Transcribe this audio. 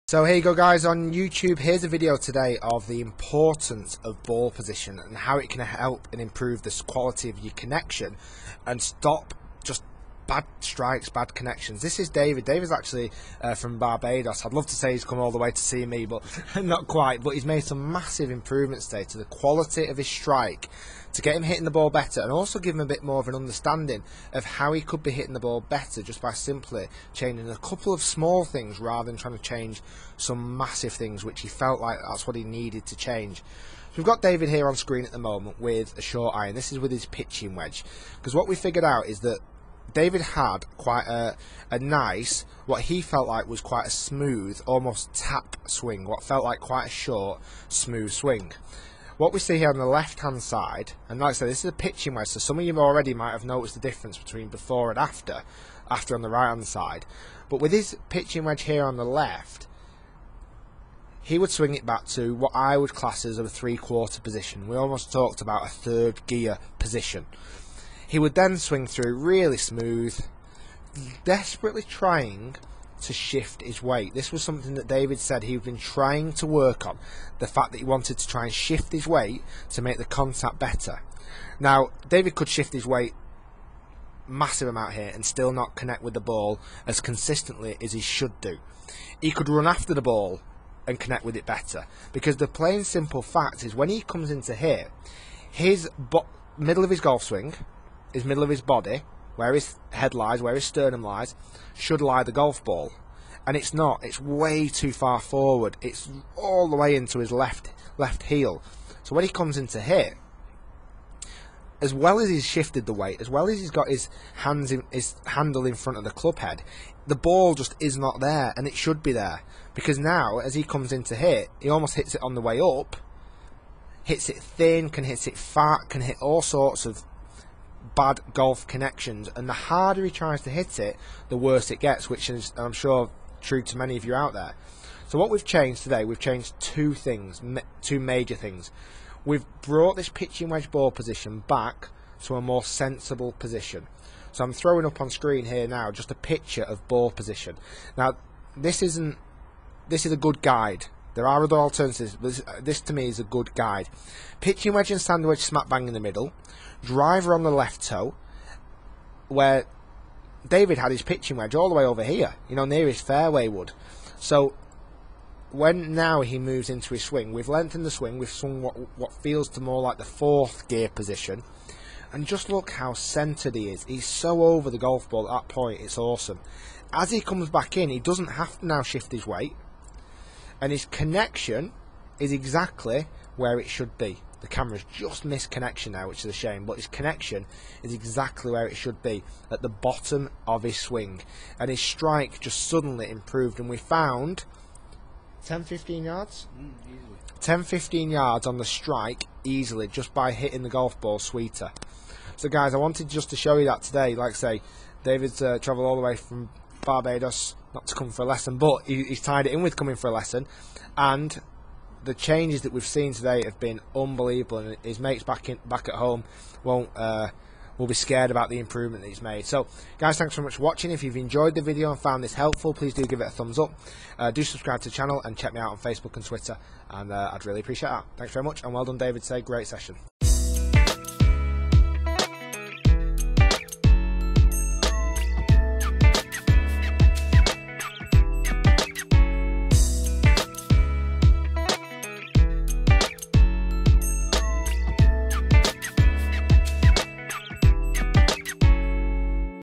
So here you go guys, on YouTube, here's a video today of the importance of ball position and how it can help and improve the quality of your connection and stop just bad strikes, bad connections. This is David. David's actually from Barbados. I'd love to say he's come all the way to see me, but not quite. But he's made some massive improvements today to the quality of his strike to get him hitting the ball better, and also give him a bit more of an understanding of how he could be hitting the ball better just by simply changing a couple of small things rather than trying to change some massive things, which he felt like that's what he needed to change. So we've got David here on screen at the moment with a short iron. This is with his pitching wedge, because what we figured out is that David had quite a nice, what he felt like was quite a smooth, almost tap swing, what felt like quite a short, smooth swing. What we see here on the left hand side, and like I said, this is a pitching wedge, so some of you already might have noticed the difference between before and after on the right hand side. But with his pitching wedge here on the left, he would swing it back to what I would class as a 3/4 position. We almost talked about a third gear position. He would then swing through really smooth, desperately trying to shift his weight. This was something that David said he'd been trying to work on, the fact that he wanted to try and shift his weight to make the contact better. Now, David could shift his weight massive amount here and still not connect with the ball as consistently as he should do. He could run after the ball and connect with it better, because the plain simple fact is when he comes into here, his middle of his golf swing, his middle of his body, where his head lies, where his sternum lies, should lie the golf ball. And it's not. It's way too far forward. It's all the way into his left heel. So when he comes into hit, as well as he's shifted the weight, as well as he's got his handle in front of the club head, the ball just is not there, and it should be there. Because now, as he comes into hit, he almost hits it on the way up, hits it thin, can hit it fat, can hit all sorts of bad golf connections, and the harder he tries to hit it, the worse it gets, which is, I'm sure, true to many of you out there. So what we've changed today, we've changed two major things. We've brought this pitching wedge ball position back to a more sensible position. So I'm throwing up on screen here now just a picture of ball position. Now this is a good guide. There are other alternatives, but this to me is a good guide. Pitching wedge and sand wedge smack bang in the middle. Driver on the left toe, where David had his pitching wedge all the way over here, you know, near his fairway wood. So when now he moves into his swing, we've lengthened the swing, we've swung what feels to more like the fourth gear position. And just look how centered he is. He's so over the golf ball at that point, it's awesome. As he comes back in, he doesn't have to now shift his weight, and his connection is exactly where it should be. The camera's just missed connection now, which is a shame, but his connection is exactly where it should be, at the bottom of his swing. And his strike just suddenly improved, and we found 10-15 yards? Easily. 10-15 yards on the strike easily, just by hitting the golf ball sweeter. So guys, I wanted just to show you that today. Like I say, David's travelled all the way from Barbados, not to come for a lesson, but he's tied it in with coming for a lesson, and the changes that we've seen today have been unbelievable, and his mates back at home will be scared about the improvement that he's made. So guys, thanks very much for watching. If you've enjoyed the video and found this helpful, please do give it a thumbs up. Do subscribe to the channel and check me out on Facebook and Twitter, and I'd really appreciate that. Thanks very much, and well done David, great session.